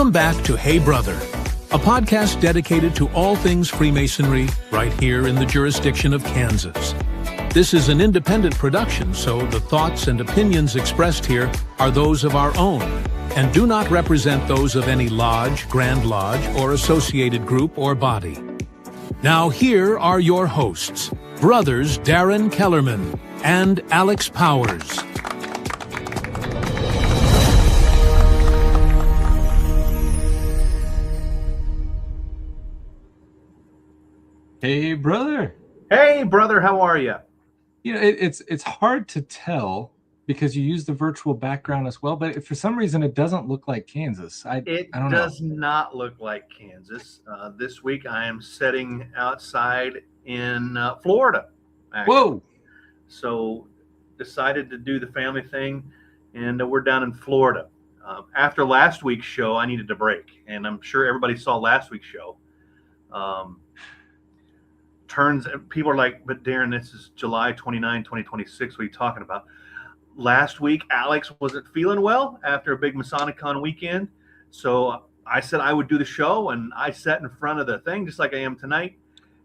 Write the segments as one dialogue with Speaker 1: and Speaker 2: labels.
Speaker 1: Welcome back to Hey Brother, a podcast dedicated to all things Freemasonry right here in the jurisdiction of Kansas. This is an independent production, so the thoughts and opinions expressed here are those of our own and do not represent those of any lodge, Grand Lodge, or associated group or body. Now here are your hosts, brothers Darren Kellerman and Alex Powers.
Speaker 2: Hey, brother.
Speaker 3: Hey, brother, how are you?
Speaker 2: You know, it's hard to tell because you use the virtual background as well, but for some reason it doesn't look like Kansas. I don't
Speaker 3: does
Speaker 2: know.
Speaker 3: not look like Kansas. This week I am sitting outside in Florida. Actually.
Speaker 2: Whoa!
Speaker 3: So decided to do the family thing, and we're down in Florida. After last week's show, I needed a break, and I'm sure everybody saw last week's show. People are like, but Darren, this is July 29, 2026. What are you talking about? Last week, Alex wasn't feeling well after a big MasoniCon weekend. So I said I would do the show, and I sat in front of the thing just like I am tonight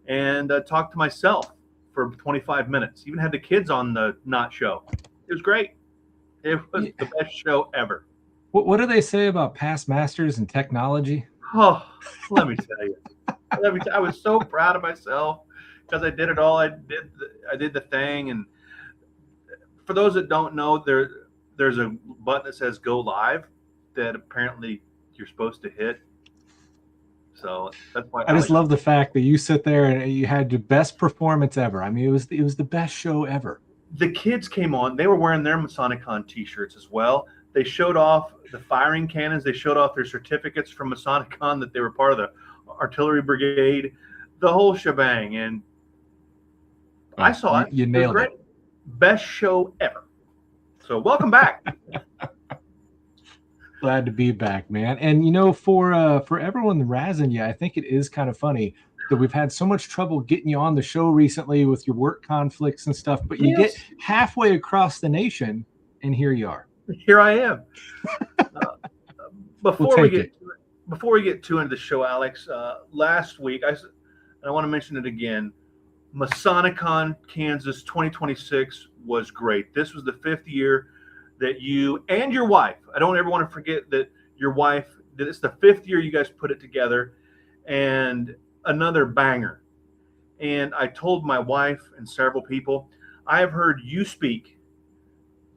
Speaker 3: and talked to myself for 25 minutes. Even had the kids on the not show. It was great. It was the best show ever.
Speaker 2: What do they say about past masters and technology?
Speaker 3: Oh, let me tell you. I was so proud of myself because I did it all. I did the thing, and for those that don't know, there's a button that says "Go Live" that apparently you're supposed to hit. So that's why
Speaker 2: I just love the fact that you sit there and you had your best performance ever. I mean, it was the best show ever.
Speaker 3: The kids came on. They were wearing their MasoniCon T-shirts as well. They showed off the firing cannons. They showed off their certificates from MasoniCon that they were part of the artillery brigade, the whole shebang. And I saw it.
Speaker 2: You nailed it.
Speaker 3: Best show ever. So welcome back.
Speaker 2: Glad to be back, man. And you know, for everyone razzing you, I think it is kind of funny that we've had so much trouble getting you on the show recently with your work conflicts and stuff, but you get halfway across the nation and here you are.
Speaker 3: Here I am. Before we get too into the show, Alex, last week, I want to mention it again, MasoniCon Kansas 2026 was great. This was the 5th year that you and your wife, I don't ever want to forget that your wife, it's the 5th year you guys put it together, and another banger. And I told my wife and several people, I have heard you speak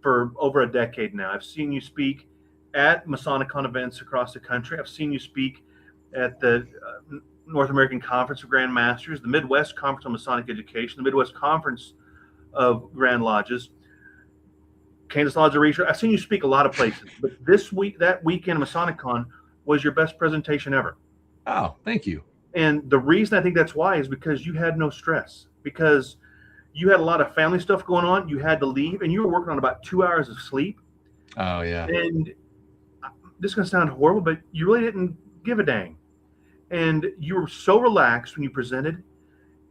Speaker 3: for over a decade now. I've seen you speak at MasoniCon events across the country. I've seen you speak at the North American Conference of Grand Masters, the Midwest Conference on Masonic Education, the Midwest Conference of Grand Lodges, Kansas Lodge of Research. I've seen you speak a lot of places, but that weekend MasoniCon was your best presentation ever.
Speaker 2: Oh, thank you.
Speaker 3: And the reason I think that's why is because you had no stress, because you had a lot of family stuff going on. You had to leave, and you were working on about 2 hours of sleep.
Speaker 2: Oh, yeah.
Speaker 3: And this is going to sound horrible, but you really didn't give a dang. And you were so relaxed when you presented,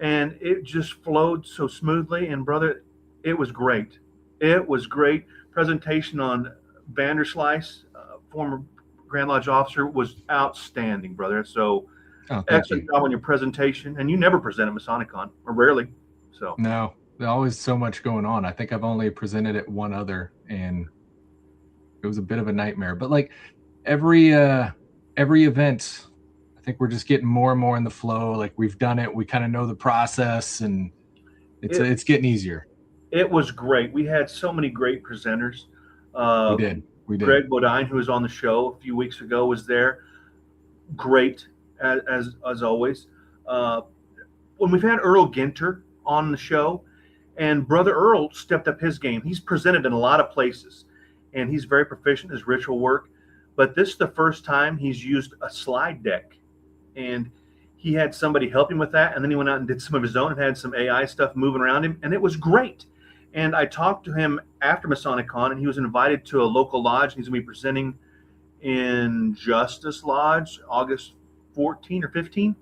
Speaker 3: and it just flowed so smoothly. And, brother, it was great. It was great. Presentation on Vanderslice, former Grand Lodge officer, was outstanding, brother. So excellent job on your presentation. And you never present at MasoniCon, or rarely. So
Speaker 2: no, there's always so much going on. I think I've only presented at one other, and it was a bit of a nightmare. But like every event, I think we're just getting more and more in the flow. Like we've done it, we kind of know the process, and it's getting easier.
Speaker 3: It was great. We had so many great presenters.
Speaker 2: We did.
Speaker 3: Greg Bodine, who was on the show a few weeks ago, was there. Great as always. When we've had Earl Ginter on the show, and Brother Earl stepped up his game. He's presented in a lot of places, and he's very proficient in his ritual work. But this is the first time he's used a slide deck, and he had somebody help him with that, and then he went out and did some of his own and had some AI stuff moving around him, and it was great. And I talked to him after MasoniCon, and he was invited to a local lodge, and he's going to be presenting in Justice Lodge August 14 or 15,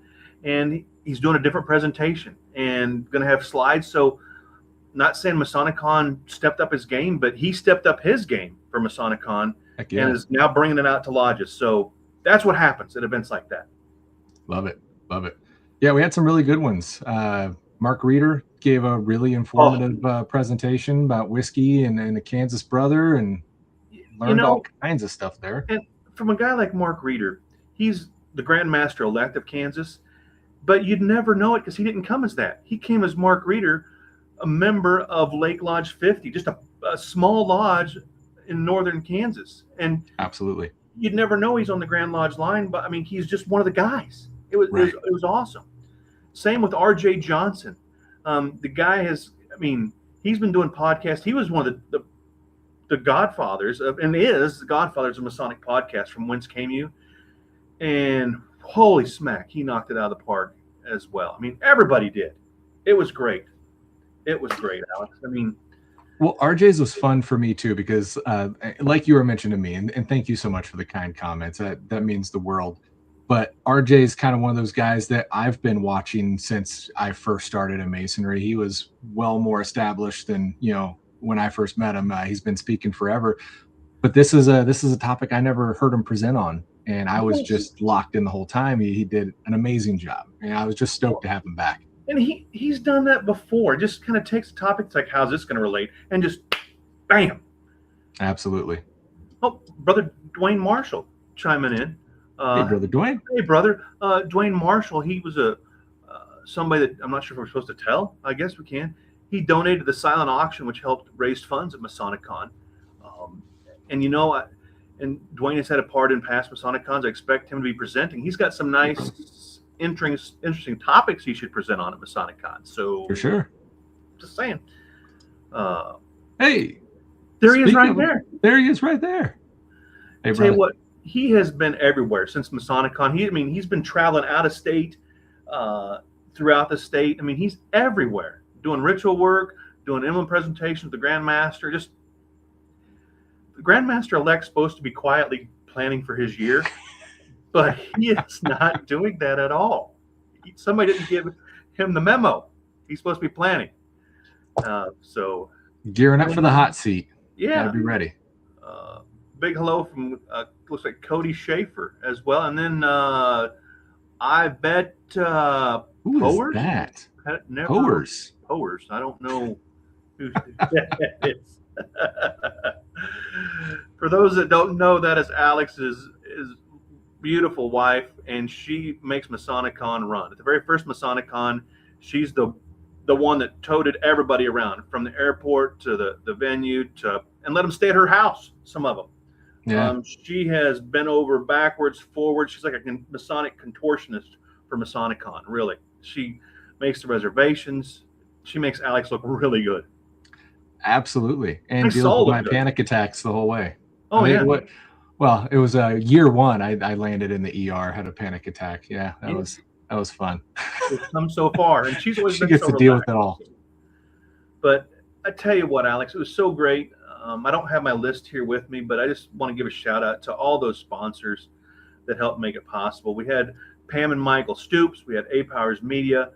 Speaker 3: and he's doing a different presentation and going to have slides. So not saying MasoniCon stepped up his game, but he stepped up his game for MasoniCon and is now bringing it out to lodges. So That's what happens at events like that.
Speaker 2: Love it. Love it. Yeah, we had some really good ones. Mark Reeder gave a really informative presentation about whiskey and the Kansas brother, and learned all kinds of stuff there.
Speaker 3: And from a guy like Mark Reeder, he's the Grand Master elect of Kansas, but you'd never know it because he didn't come as that. He came as Mark Reeder, a member of Lake Lodge 50, just a small lodge in northern Kansas. And absolutely, you'd never know he's on the Grand Lodge line, but I mean, he's just one of the guys. It was awesome. Same with R.J. Johnson. The guy has, I mean, he's been doing podcasts. He was one of the godfathers of, and is the godfathers of Masonic podcast from Whence Came You. And holy smack, he knocked it out of the park as well. I mean, everybody did. It was great. It was great, Alex. I mean,
Speaker 2: well, RJ's was fun for me too, because like you were mentioning to me, and thank you so much for the kind comments. That means the world. But RJ's kind of one of those guys that I've been watching since I first started in Masonry. He was well more established than, when I first met him. He's been speaking forever. But this is a topic I never heard him present on, and I was just locked in the whole time. He did an amazing job, and I was just stoked to have him back.
Speaker 3: And he's done that before. Just kind of takes a topic, it's like, how's this going to relate? And just bam.
Speaker 2: Absolutely.
Speaker 3: Oh, Brother Dwayne Marshall chiming in.
Speaker 2: Hey, Brother Dwayne.
Speaker 3: Hey, brother. Dwayne Marshall, he was somebody that I'm not sure if we're supposed to tell. I guess we can. He donated to the silent auction, which helped raise funds at MasonicCon. And and Dwayne has had a part in past MasonicCons. I expect him to be presenting. He's got some nice, interesting topics he should present on at MasonicCon. So
Speaker 2: for sure.
Speaker 3: Just saying.
Speaker 2: Hey,
Speaker 3: there he is right there.
Speaker 2: There he is right there. Hey,
Speaker 3: tell you what, he has been everywhere since MasonicCon. He's been traveling out of state, throughout the state. I mean, he's everywhere, doing ritual work, doing emblem presentations with the Grand Master. Just the Grand Master elect's supposed to be quietly planning for his year, but he is not doing that at all. Somebody didn't give him the memo. He's supposed to be planning. So
Speaker 2: gearing up for the hot seat.
Speaker 3: Yeah,
Speaker 2: gotta be ready.
Speaker 3: Big hello from looks like Cody Schaefer as well, and then I bet
Speaker 2: who
Speaker 3: Powers?
Speaker 2: Is that? Powers.
Speaker 3: I don't know who that is. For those that don't know, that is Alex's beautiful wife, and she makes MasonicCon run. At the very first MasonicCon, she's the one that toted everybody around from the airport to the venue and let them stay at her house. Some of them. Yeah. She has been over backwards, forwards. She's like a Masonic contortionist for MasonicCon. Really, she makes the reservations. She makes Alex look really good.
Speaker 2: Absolutely, and deals with my panic attacks the whole way.
Speaker 3: Oh, yeah.
Speaker 2: Well, it was year one. I landed in the ER, had a panic attack. Yeah, that was fun.
Speaker 3: It's come so far, and she's always
Speaker 2: she gets to deal with it all.
Speaker 3: But I tell you what, Alex, it was so great. I don't have my list here with me, but I just want to give a shout out to all those sponsors that helped make it possible. We had Pam and Michael Stoops. We had A Powers Media.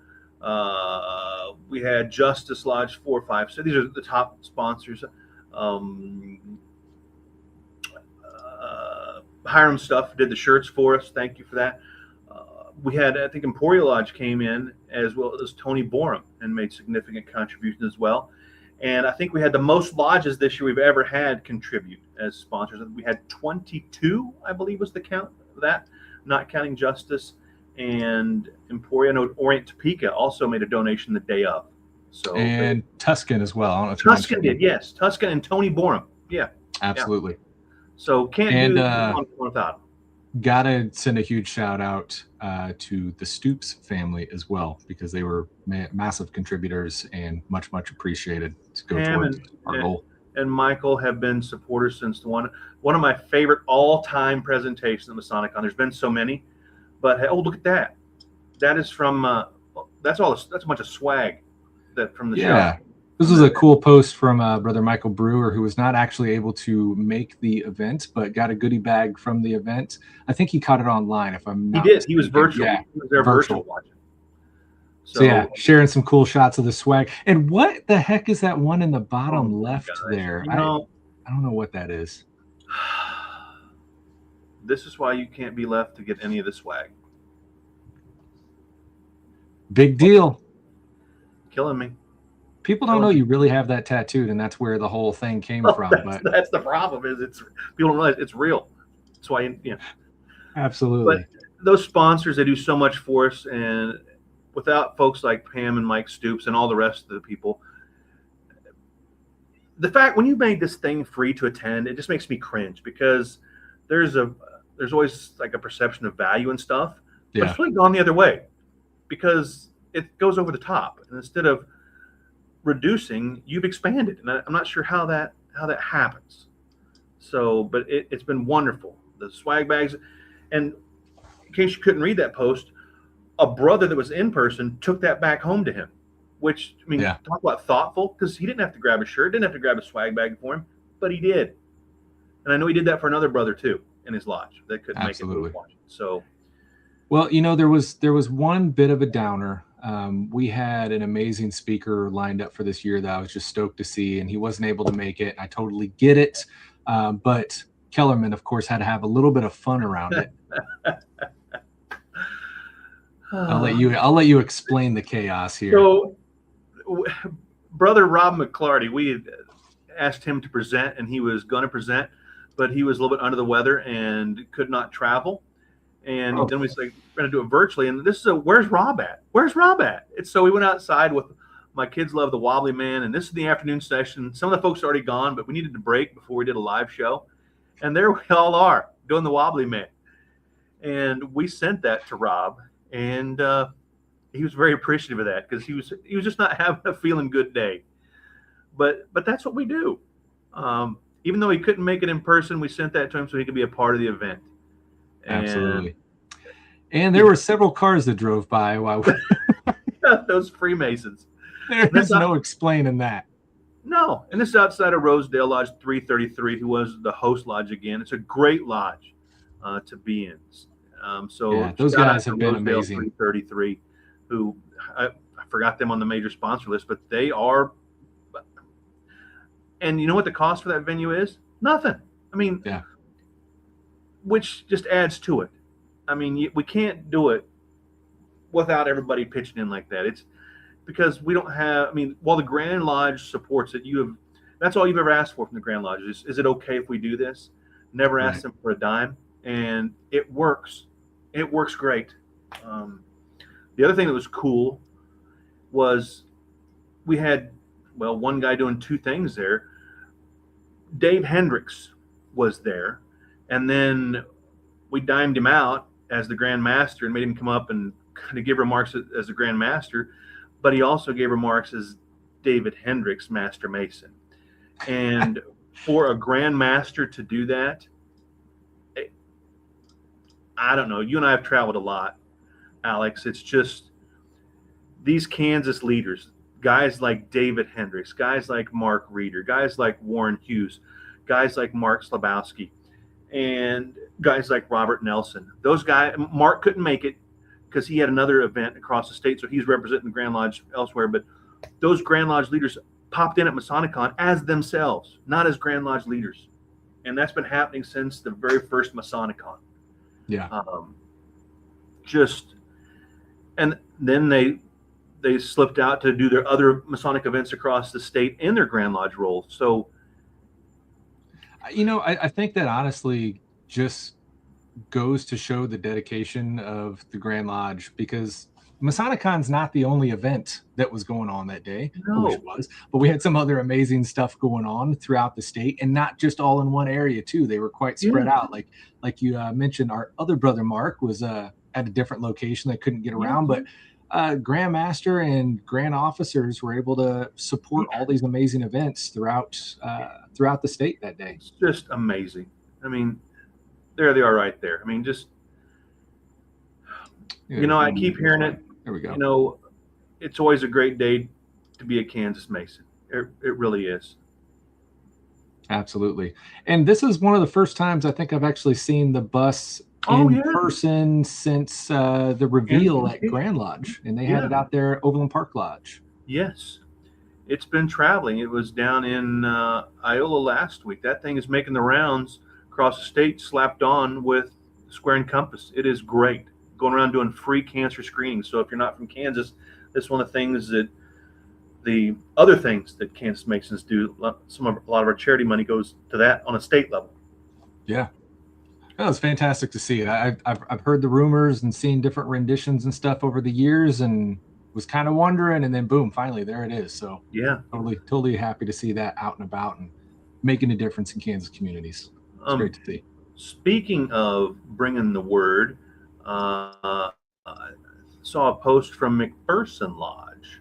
Speaker 3: We had Justice Lodge 4-5. So these are the top sponsors. Hiram Stuff did the shirts for us. Thank you for that. We had, I think, Emporia Lodge came in, as well as Tony Borum, and made significant contributions as well. And I think we had the most lodges this year we've ever had contribute as sponsors. We had 22, I believe, was the count of that, not counting Justice. And Emporia, no, Orient Topeka also made a donation the day of. So
Speaker 2: and Tuscan as well. I don't know if
Speaker 3: Tuscan did, yes. Tuscan and Tony Borum. Yeah.
Speaker 2: Absolutely.
Speaker 3: Yeah. So can't do one without them.
Speaker 2: Gotta send a huge shout out to the Stoops family as well, because they were massive contributors and much appreciated to go towards our goal.
Speaker 3: And Michael have been supporters since one of my favorite all-time presentations at MasonicCon. There's been so many, but oh, look at that! That is from that's a bunch of swag that from the show. Yeah.
Speaker 2: This was a cool post from Brother Michael Brewer, who was not actually able to make the event, but got a goodie bag from the event. I think he caught it online, if I'm not mistaken.
Speaker 3: He was virtual. Yeah, he was there virtual watching.
Speaker 2: So yeah, sharing some cool shots of the swag. And what the heck is that one in the bottom left there? I don't know what that is.
Speaker 3: this is why you can't be left to get any of the swag.
Speaker 2: Big deal.
Speaker 3: Killing me.
Speaker 2: People don't know you really have that tattooed, and that's where the whole thing came from.
Speaker 3: That's the problem. Is people don't realize it's real. That's why
Speaker 2: Absolutely.
Speaker 3: But those sponsors, they do so much for us, and without folks like Pam and Mike Stoops and all the rest of the people, the fact when you made this thing free to attend, it just makes me cringe, because there's always like a perception of value and stuff, but it's really gone the other way, because it goes over the top, and instead of reducing, you've expanded, and I'm not sure how that happens. So, but it's been wonderful. The swag bags, and in case you couldn't read that post, a brother that was in person took that back home to him, which, I mean, talk about thoughtful, because he didn't have to grab a shirt, didn't have to grab a swag bag for him, but he did. And I know he did that for another brother too in his lodge that couldn't make it. So,
Speaker 2: well, there was one bit of a downer. We had an amazing speaker lined up for this year that I was just stoked to see, and he wasn't able to make it. I totally get it. But Kellerman, of course, had to have a little bit of fun around it. I'll let you explain the chaos here.
Speaker 3: So, brother Rob McClarty, we had asked him to present, and he was going to present, but he was a little bit under the weather and could not travel. And then we said, we're going to do it virtually. And this is where's Rob at? Where's Rob at? And so we went outside with my kids love the Wobbly Man. And this is the afternoon session. Some of the folks are already gone, but we needed to break before we did a live show. And there we all are doing the Wobbly Man. And we sent that to Rob. And he was very appreciative of that, because he was just not having a feeling good day. But that's what we do. Even though he couldn't make it in person, we sent that to him so he could be a part of the event.
Speaker 2: Absolutely. And there were several cars that drove by while
Speaker 3: those Freemasons.
Speaker 2: There's no explaining that.
Speaker 3: No. And this is outside of Rosedale Lodge 333, who was the host lodge again. It's a great lodge to be in.
Speaker 2: Those guys have been
Speaker 3: Rosedale
Speaker 2: amazing.
Speaker 3: 333, who I forgot them on the major sponsor list, but they are. And you know what the cost for that venue is? Nothing. I mean, which just adds to it. I mean, we can't do it without everybody pitching in like that. It's because we don't have, I mean, while the Grand Lodge supports it, that's all you've ever asked for from the Grand Lodge is it okay if we do this? Never asked them for a dime, and it works. It works great. The other thing that was cool was we had, one guy doing two things there. Dave Hendricks was there, and then we dimed him out as the Grand Master and made him come up and kind of give remarks as the Grand Master, but he also gave remarks as David Hendricks, Master Mason. And for a Grand Master to do that, I don't know. You and I have traveled a lot, Alex. It's just these Kansas leaders, guys like David Hendricks, guys like Mark Reeder, guys like Warren Hughes, guys like Mark Slabowski, and guys like Robert Nelson. Those guys, Mark couldn't make it because he had another event across the state, so he's representing the Grand Lodge elsewhere. But those Grand Lodge leaders popped in at Masonicon as themselves, not as Grand Lodge leaders. And that's been happening since the very first Masonicon.
Speaker 2: Yeah.
Speaker 3: And then they slipped out to do their other Masonic events across the state in their Grand Lodge role. So,
Speaker 2: I think that honestly just goes to show the dedication of the Grand Lodge, because Masonicon's not the only event that was going on that day.
Speaker 3: No.
Speaker 2: I wish it was, but we had some other amazing stuff going on throughout the state, and not just all in one area too. They were quite spread out. Like you mentioned, our other brother Mark was at a different location that couldn't get around, but Grand Master and Grand Officers were able to support all these amazing events throughout the state that day.
Speaker 3: It's just amazing. I mean, there they are right there. I mean, just, I keep hearing it.
Speaker 2: There we go.
Speaker 3: It's always a great day to be a Kansas Mason. It really is.
Speaker 2: Absolutely. And this is one of the first times I think I've actually seen the bus in person since the reveal at Grand Lodge, and they had it out there at Overland Park Lodge.
Speaker 3: Yes. It's been traveling. It was down in Iola last week. That thing is making the rounds across the state, slapped on with Square and Compass. It is great. Going around doing free cancer screenings. So if you're not from Kansas, this is one of the things that the other things that Kansas Masons do. A lot of our charity money goes to that on a state level.
Speaker 2: Yeah. Oh, it's fantastic to see it. I've heard the rumors and seen different renditions and stuff over the years, and was kind of wondering, and then boom, finally there it is. So
Speaker 3: Yeah,
Speaker 2: totally happy to see that out and about and making a difference in Kansas communities. It's great to see.
Speaker 3: Speaking of bringing the word, I saw a post from McPherson Lodge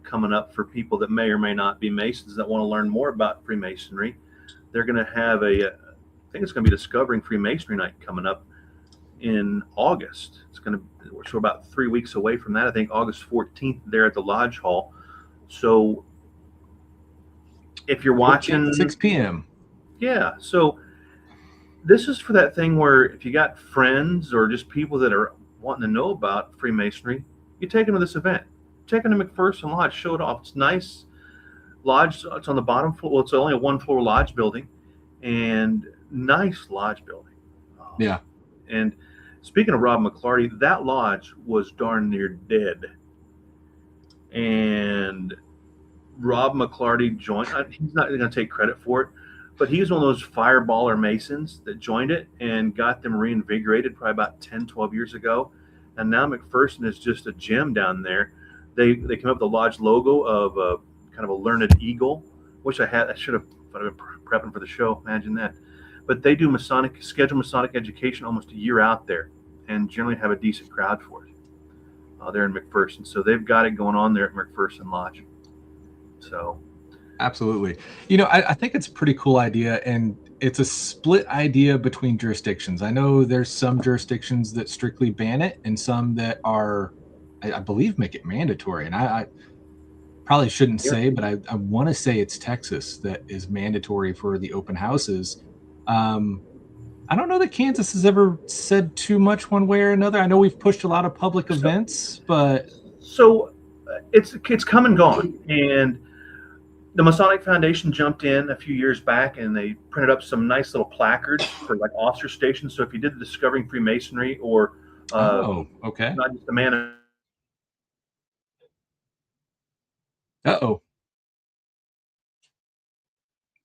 Speaker 3: coming up for people that may or may not be Masons that want to learn more about Freemasonry. They're going to have I think it's going to be Discovering Freemasonry Night coming up in August. We're about 3 weeks away from that. I think August 14th there at the Lodge Hall. So if you're watching,
Speaker 2: 6 p.m.
Speaker 3: Yeah. So this is for that thing where if you got friends or just people that are wanting to know about Freemasonry, you take them to this event. Take them to McPherson Lodge, show it off. It's nice lodge. It's on the bottom floor. Well, it's only a 1-floor lodge building, and nice lodge building.
Speaker 2: Yeah.
Speaker 3: And speaking of Rob McClarty, that lodge was darn near dead. And Rob McClarty joined. He's not going to take credit for it, but he was one of those fireballer Masons that joined it and got them reinvigorated probably about 10, 12 years ago. And now McPherson is just a gem down there. They came up with the lodge logo of a kind of a learned eagle, which I should have been prepping for the show. Imagine that. But they do scheduled Masonic education almost a year out there, and generally have a decent crowd for it there in McPherson. So they've got it going on there at McPherson Lodge. So
Speaker 2: absolutely. I think it's a pretty cool idea, and it's a split idea between jurisdictions. I know there's some jurisdictions that strictly ban it, and some that are, I believe, make it mandatory. And I probably shouldn't say, but I want to say it's Texas that is mandatory for the open houses. I don't know that Kansas has ever said too much one way or another. I know we've pushed a lot of public events, but
Speaker 3: it's come and gone. And the Masonic Foundation jumped in a few years back, and they printed up some nice little placards for like officer stations. So if you did the Discovering Freemasonry or
Speaker 2: okay,
Speaker 3: not just a man.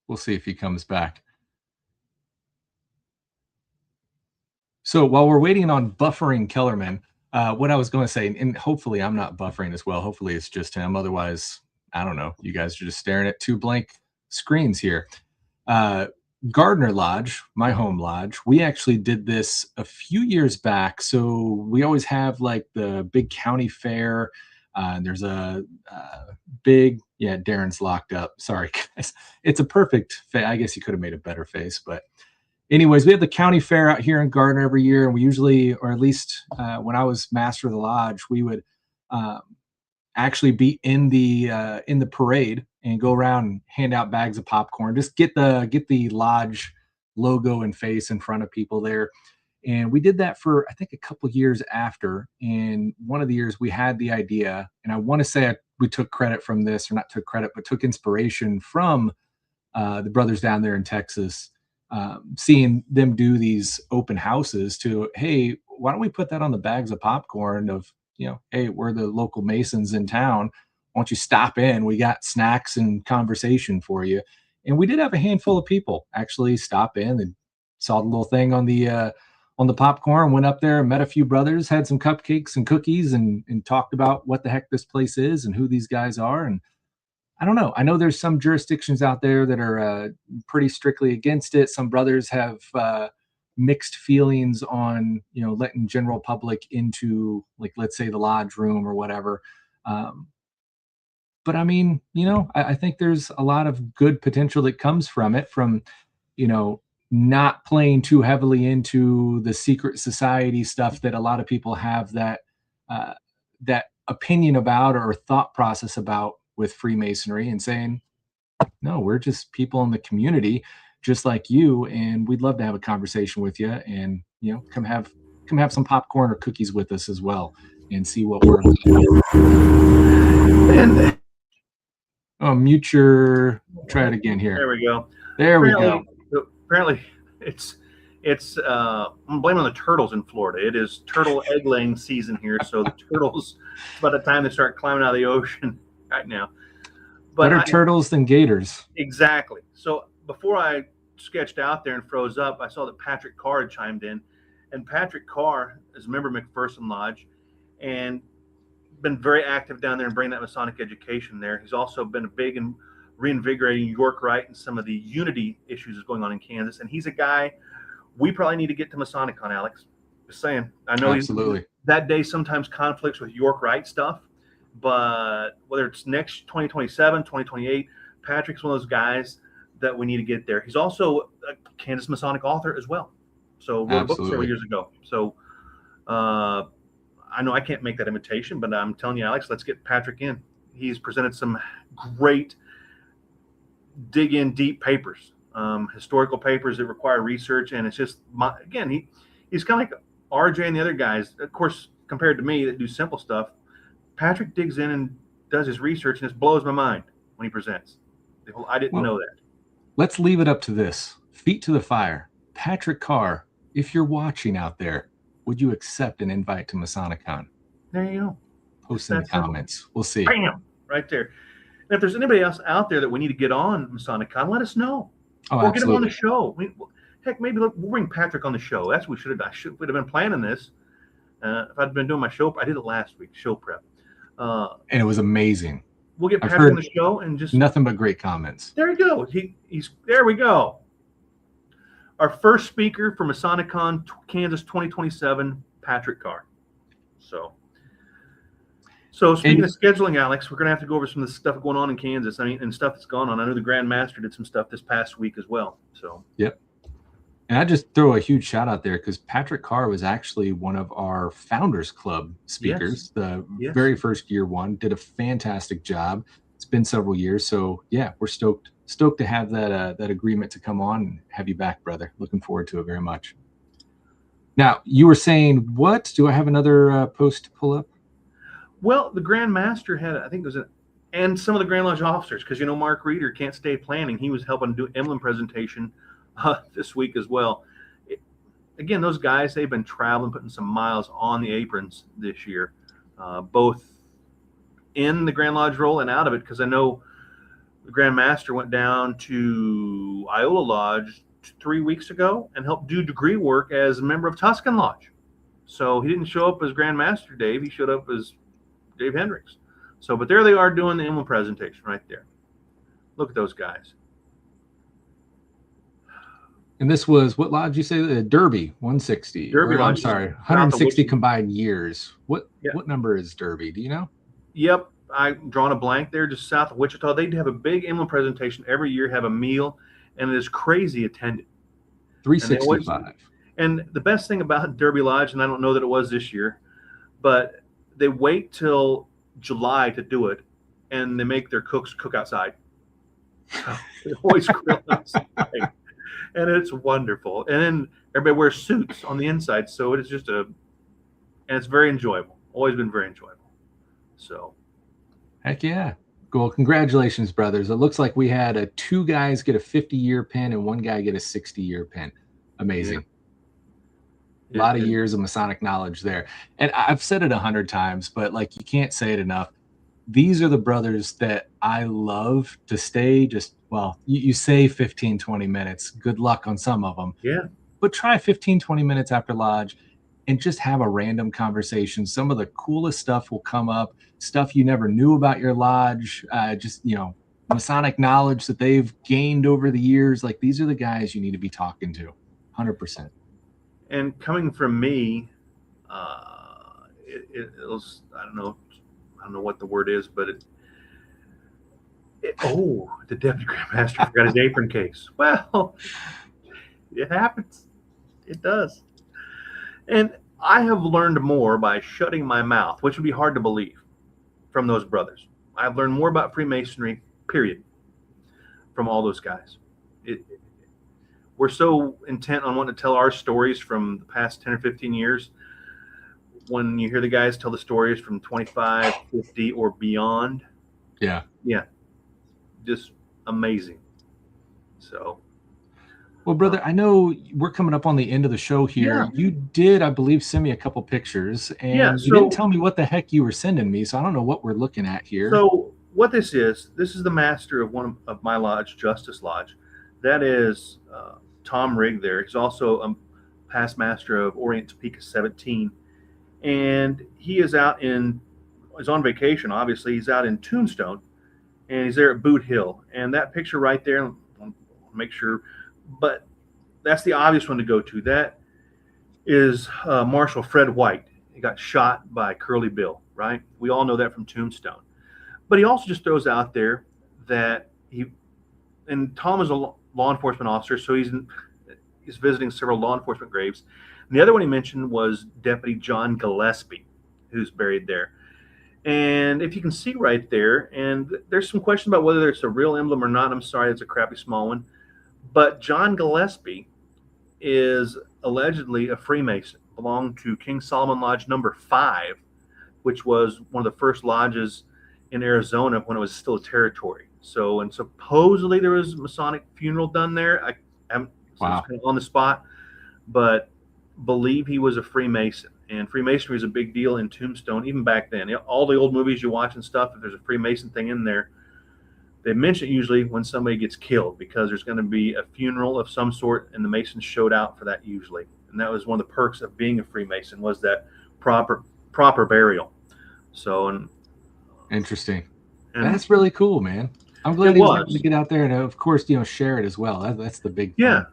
Speaker 2: We'll see if he comes back. So while we're waiting on buffering Kellerman, what I was going to say, and hopefully I'm not buffering as well. Hopefully it's just him. Otherwise, I don't know. You guys are just staring at two blank screens here. Gardner Lodge, my home lodge, we actually did this a few years back. So we always have like the big county fair. There's a big, Darren's locked up. Sorry, guys. It's a perfect face. I guess you could have made a better face, but anyways, we have the county fair out here in Gardner every year. And we usually, or at least when I was master of the lodge, we would actually be in the parade and go around and hand out bags of popcorn. Just get the lodge logo and face in front of people there. And we did that for, I think, a couple of years after. And one of the years we had the idea, and I want to say we took credit from this, or not took credit, but took inspiration from the brothers down there in Texas, seeing them do these open houses to, hey, why don't we put that on the bags of popcorn of, hey, we're the local Masons in town. Why don't you stop in? We got snacks and conversation for you. And we did have a handful of people actually stop in and saw the little thing on the popcorn, went up there and met a few brothers, had some cupcakes and cookies, and talked about what the heck this place is and who these guys are. And I don't know. I know there's some jurisdictions out there that are pretty strictly against it. Some brothers have mixed feelings on, letting general public into, like, let's say the lodge room or whatever. But I mean, I think there's a lot of good potential that comes from it, from, not playing too heavily into the secret society stuff that a lot of people have that opinion about or thought process about with Freemasonry, and saying, no, we're just people in the community just like you, and we'd love to have a conversation with you, and come have some popcorn or cookies with us as well and see what we're mute your, try it again here.
Speaker 3: There we go.
Speaker 2: There we go.
Speaker 3: Apparently It's I'm blaming the turtles in Florida. It is turtle egg laying season here, so the turtles, by the time they start climbing out of the ocean right now. But
Speaker 2: Better turtles than gators.
Speaker 3: Exactly. So before I sketched out there and froze up, I saw that Patrick Carr had chimed in, and Patrick Carr is a member of McPherson Lodge, and been very active down there and bringing that Masonic education there. He's also been big in reinvigorating York Rite and some of the unity issues that's going on in Kansas. And he's a guy we probably need to get to Masonicon, Alex. Just saying. I know
Speaker 2: absolutely
Speaker 3: that day sometimes conflicts with York Rite stuff, but whether it's next 2027, 2028, Patrick's one of those guys that we need to get there. He's also a Kansas Masonic author as well. So wrote a book several years ago. So I know I can't make that invitation, but I'm telling you, Alex, let's get Patrick in. He's presented some great dig in deep papers, historical papers that require research. And it's just, again, he's kind of like RJ and the other guys, of course, compared to me that do simple stuff. Patrick digs in and does his research, and it blows my mind when he presents. I didn't know that.
Speaker 2: Let's leave it up to this. Feet to the fire. Patrick Carr, if you're watching out there, would you accept an invite to Masonicon?
Speaker 3: There you go.
Speaker 2: Post in the comments. We'll see.
Speaker 3: Bam! Right there. And if there's anybody else out there that we need to get on Masonicon, let us know.
Speaker 2: Oh,
Speaker 3: or
Speaker 2: absolutely.
Speaker 3: get him on the show. Heck, maybe we'll bring Patrick on the show. That's what we should have done. I would have been planning this. If I'd been doing my show, I did it last week, show prep.
Speaker 2: And it was amazing.
Speaker 3: We'll get Patrick on the show and just
Speaker 2: nothing but great comments.
Speaker 3: There you go. He's there. We go. Our first speaker for Masonicon Kansas 2027, Patrick Carr. So speaking of scheduling, Alex, we're going to have to go over some of the stuff going on in Kansas. I mean, and stuff that's gone on. I know the Grand Master did some stuff this past week as well. So
Speaker 2: yep. And I just throw a huge shout out there because Patrick Carr was actually one of our Founders Club speakers. The very first year one, did a fantastic job. It's been several years, so yeah, we're stoked to have that agreement to come on and have you back, brother. Looking forward to it very much. Now, you were saying what? Do I have another post to pull up?
Speaker 3: Well, the Grand Master had, I think it was, and some of the Grand Lodge officers, because Mark Reeder can't stay planning. He was helping do emblem presentation this week as well. Again, those guys, they've been traveling, putting some miles on the aprons this year, both in the Grand Lodge role and out of it, because I know the Grand Master went down to Iola Lodge 3 weeks ago and helped do degree work as a member of Tuscan Lodge. So he didn't show up as Grand Master Dave. He showed up as Dave Hendricks. So, but there they are doing the emblem presentation right there. Look at those guys.
Speaker 2: And this was, what lodge you say? The Derby 160.
Speaker 3: Derby Lodge.
Speaker 2: I'm sorry, 160 combined years. What number is Derby? Do you know?
Speaker 3: Yep. I'm drawing a blank there, just south of Wichita. They have a big emblem presentation every year, have a meal, and it is crazy attended.
Speaker 2: 365.
Speaker 3: And the best thing about Derby Lodge, and I don't know that it was this year, but they wait till July to do it, and they make their cooks cook outside. They always grill outside. And it's wonderful. And then everybody wears suits on the inside, so it is just and it's very enjoyable. Always been very enjoyable. So.
Speaker 2: Heck yeah. Well, congratulations, brothers. It looks like we had 2 guys get a 50-year pin and 1 guy get a 60-year pin. Amazing. A lot of years of Masonic knowledge there. And I've said it 100 times, but like, you can't say it enough. These are the brothers that I love to stay just, well, you say 15, 20 minutes. Good luck on some of them.
Speaker 3: Yeah.
Speaker 2: But try 15, 20 minutes after lodge and just have a random conversation. Some of the coolest stuff will come up, stuff you never knew about your lodge, just, Masonic knowledge that they've gained over the years. Like, these are the guys you need to be talking to, 100%.
Speaker 3: And coming from me, it was, I don't know what the word is, but the Deputy Grand Master forgot his apron case. Well, it happens. It does. And I have learned more by shutting my mouth, which would be hard to believe, from those brothers. I've learned more about Freemasonry, period, from all those guys. We're so intent on wanting to tell our stories from the past 10 or 15 years. When you hear the guys tell the stories from 25, 50, or beyond. Yeah. Just amazing. So.
Speaker 2: Well, brother, I know we're coming up on the end of the show here.
Speaker 3: Yeah.
Speaker 2: You did, I believe, send me a couple pictures,
Speaker 3: Yeah.
Speaker 2: and you didn't tell me what the heck you were sending me, so I don't know what we're looking at here.
Speaker 3: So what this is the master of one of my lodge, Justice Lodge. That is Tom Rigg there. He's also a past master of Orient Topeka 17. And he is he's on vacation, obviously. He's out in Tombstone, and he's there at Boot Hill. And that picture right there, I'll make sure, but that's the obvious one to go to. That is Marshal Fred White. He got shot by Curly Bill, right? We all know that from Tombstone. But he also just throws out there that and Tom is a law enforcement officer, so he's visiting several law enforcement graves. And the other one he mentioned was Deputy John Gillespie, who's buried there. And if you can see right there, and there's some question about whether it's a real emblem or not. I'm sorry, it's a crappy small one. But John Gillespie is allegedly a Freemason, belonged to King Solomon Lodge number 5, which was one of the first lodges in Arizona when it was still a territory. So, and supposedly there was a Masonic funeral done there. I haven't kind of on the spot, but believe he was a Freemason. And Freemasonry is a big deal in Tombstone, even back then. All the old movies you watch and stuff, if there's a Freemason thing in there, they mention it usually when somebody gets killed, because there's going to be a funeral of some sort, and the Masons showed out for that usually. And that was one of the perks of being a Freemason, was that proper burial. So, and
Speaker 2: interesting. And that's really cool, man. I'm glad he was able to get out there and, of course, share it as well. That's the big thing.
Speaker 3: Yeah.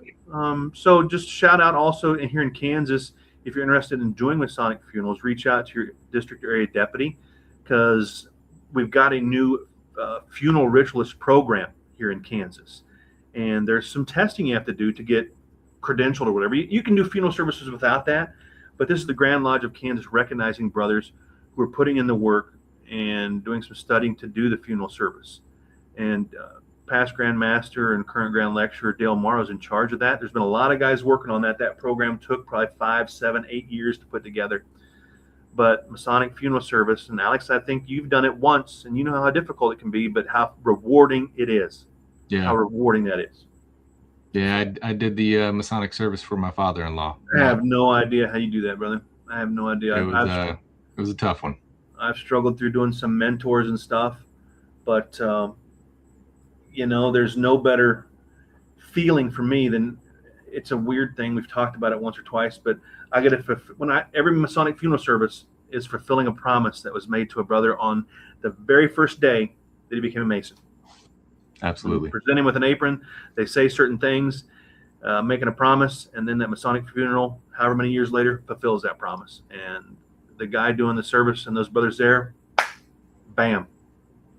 Speaker 3: So just shout out also here in Kansas, if you're interested in doing Masonic funerals, reach out to your district area deputy, because we've got a new funeral ritualist program here in Kansas. And there's some testing you have to do to get credentialed or whatever. You can do funeral services without that, but this is the Grand Lodge of Kansas recognizing brothers who are putting in the work and doing some studying to do the funeral service. And past Grand Master and current Grand Lecturer Dale Morrow is in charge of that. There's been a lot of guys working on that. That program took probably 5, 7, 8 years to put together. But Masonic funeral service, and Alex, I think you've done it once, and you know how difficult it can be, but how rewarding it is.
Speaker 2: Yeah.
Speaker 3: How rewarding that is.
Speaker 2: Yeah, I did the Masonic service for my father-in-law.
Speaker 3: I have no idea how you do that, brother. I have no idea.
Speaker 2: It was a tough one.
Speaker 3: I've struggled through doing some mentors and stuff, but there's no better feeling for me than, it's a weird thing. We've talked about it once or twice, but I get it every Masonic funeral service is fulfilling a promise that was made to a brother on the very first day that he became a Mason.
Speaker 2: Absolutely.
Speaker 3: Presenting with an apron, they say certain things, making a promise, and then that Masonic funeral, however many years later, fulfills that promise. And the guy doing the service and those brothers there, bam,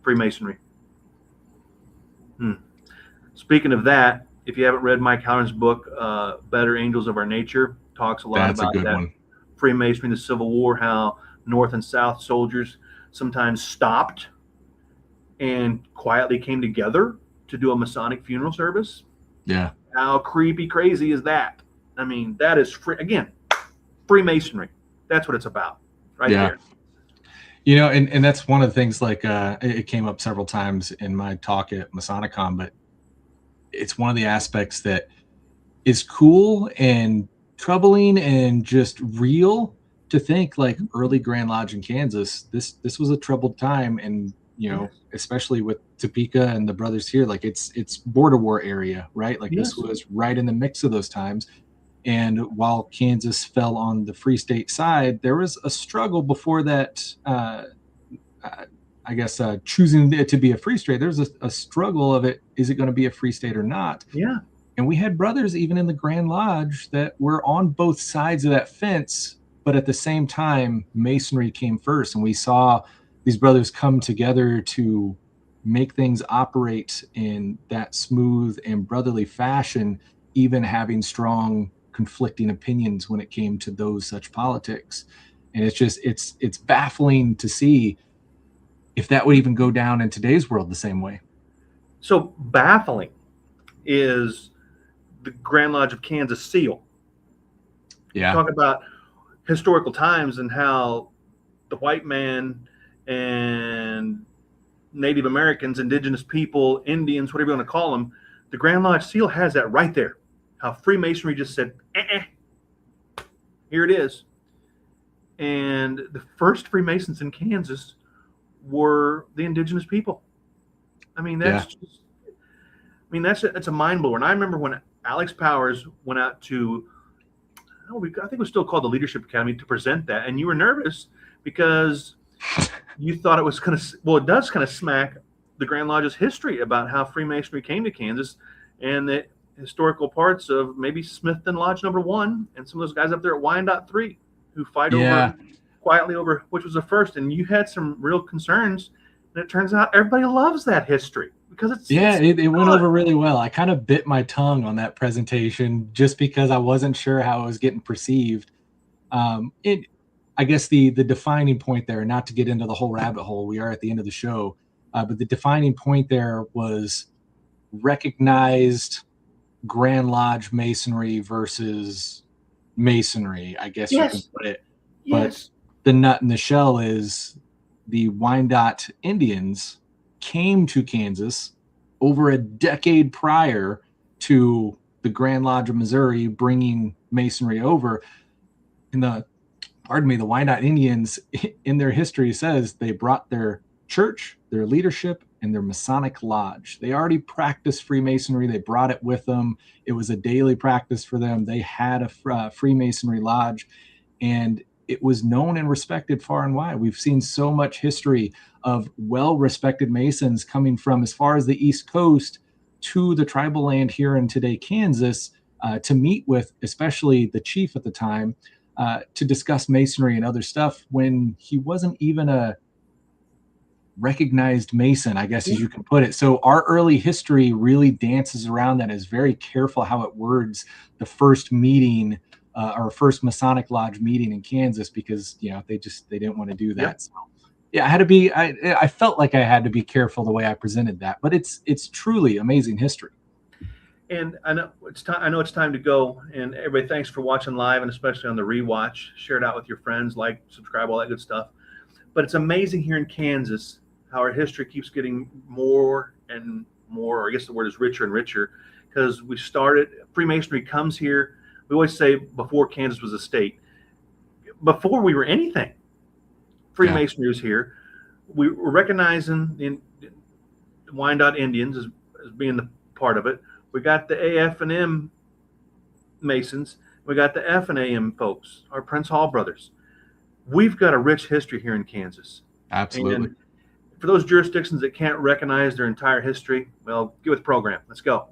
Speaker 3: Freemasonry. Speaking of that, if you haven't read Mike Halloran's book, Better Angels of Our Nature, talks a lot about that. One. Freemasonry, the Civil War, how North and South soldiers sometimes stopped and quietly came together to do a Masonic funeral service.
Speaker 2: Yeah.
Speaker 3: How creepy crazy is that? I mean, that is Freemasonry. That's what it's about right there.
Speaker 2: And that's one of the things, like it came up several times in my talk at Masonicon, but it's one of the aspects that is cool and troubling and just real to think, like, early Grand Lodge in Kansas, this was a troubled time. And, especially with Topeka and the brothers here, like it's border war area, right? Like this was right in the mix of those times. And while Kansas fell on the Free State side, there was a struggle before that, choosing it to be a Free State. There's a struggle of it. Is it going to be a Free State or not?
Speaker 3: Yeah.
Speaker 2: And we had brothers even in the Grand Lodge that were on both sides of that fence, but at the same time, Masonry came first. And we saw these brothers come together to make things operate in that smooth and brotherly fashion, even having strong conflicting opinions when it came to those such politics. And it's just, it's baffling to see if that would even go down in today's world the same way.
Speaker 3: So baffling is the Grand Lodge of Kansas seal.
Speaker 2: Yeah.
Speaker 3: Talk about historical times and how the white man and Native Americans, indigenous people, Indians, whatever you want to call them, the Grand Lodge seal has that right there. how Freemasonry just said, here it is. And the first Freemasons in Kansas were the indigenous people. I mean, that's that's a mind blower. And I remember when Alex Powers went out to, I think it was still called the Leadership Academy, to present that, and you were nervous because you thought it was going to, well, it does kind of smack the Grand Lodge's history about how Freemasonry came to Kansas and the historical parts of maybe Smithton Lodge number 1 and some of those guys up there at Wyandotte 3 who fight quietly over which was the first. And you had some real concerns, and it turns out everybody loves that history because
Speaker 2: it went over really well. I kind of bit my tongue on that presentation just because I wasn't sure how it was getting perceived. I guess the defining point there, not to get into the whole rabbit hole, we are at the end of the show, but the defining point there was recognized Grand Lodge Masonry versus Masonry, I guess you can put it. But the nut in the shell is the Wyandotte Indians came to Kansas over a decade prior to the Grand Lodge of Missouri bringing Masonry over. And the Wyandotte Indians in their history says they brought their church, their leadership, and their Masonic lodge. They already practiced Freemasonry. They brought it with them. It was a daily practice for them. They had a Freemasonry lodge, and it was known and respected far and wide. We've seen so much history of well-respected Masons coming from as far as the East Coast to the tribal land here in today Kansas to meet with, especially the chief at the time, to discuss Masonry and other stuff when he wasn't even a recognized Mason, I guess, as you can put it. So our early history really dances around that, is very careful how it words the first meeting or first Masonic Lodge meeting in Kansas, because they didn't want to do that. So I had to be, I felt like I had to be careful the way I presented that, but it's truly amazing history.
Speaker 3: And I know it's time to go. And everybody, thanks for watching live, and especially on the rewatch. Share it out with your friends, like, subscribe, all that good stuff. But it's amazing here in Kansas how our history keeps getting more and more, or I guess the word is richer and richer, because we started, Freemasonry comes here. We always say before Kansas was a state, before we were anything, Freemasonry was here. We were recognizing the Wyandotte Indians as being the part of it. We got the AF&M Masons. We got the F&AM folks, our Prince Hall brothers. We've got a rich history here in Kansas.
Speaker 2: Absolutely.
Speaker 3: And for those jurisdictions that can't recognize their entire history, well, get with the program. Let's go.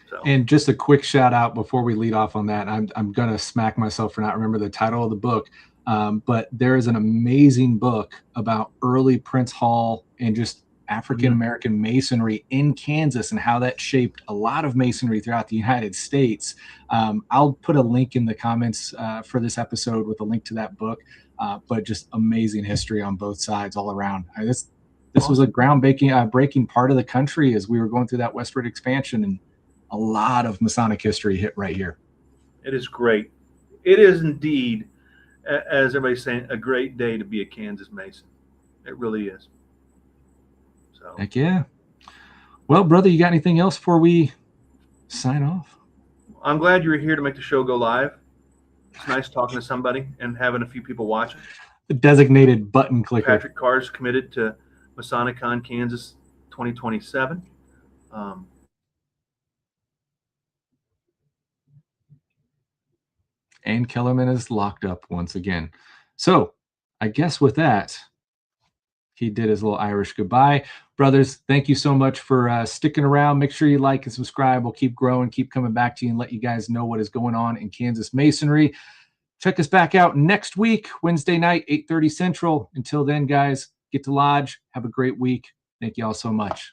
Speaker 3: So.
Speaker 2: And just a quick shout out before we lead off on that. I'm going to smack myself for not remembering the title of the book. But there is an amazing book about early Prince Hall and just African-American Masonry in Kansas and how that shaped a lot of Masonry throughout the United States. I'll put a link in the comments for this episode with a link to that book, but just amazing history on both sides all around. This was a breaking part of the country as we were going through that westward expansion, and a lot of Masonic history hit right here.
Speaker 3: It is great. It is indeed, as everybody's saying, a great day to be a Kansas Mason. It really is. So.
Speaker 2: Heck yeah. Well, brother, you got anything else before we sign off?
Speaker 3: I'm glad you were here to make the show go live. It's nice talking to somebody and having a few people watching.
Speaker 2: The designated button clicker.
Speaker 3: Patrick Carr's committed to Masonicon Kansas 2027.
Speaker 2: And Kellerman is locked up once again. So I guess with that, he did his little Irish goodbye. Brothers, thank you so much for sticking around. Make sure you like and subscribe. We'll keep growing, keep coming back to you and let you guys know what is going on in Kansas Masonry. Check us back out next week, Wednesday night, 8:30 Central. Until then, guys, get to Lodge. Have a great week. Thank you all so much.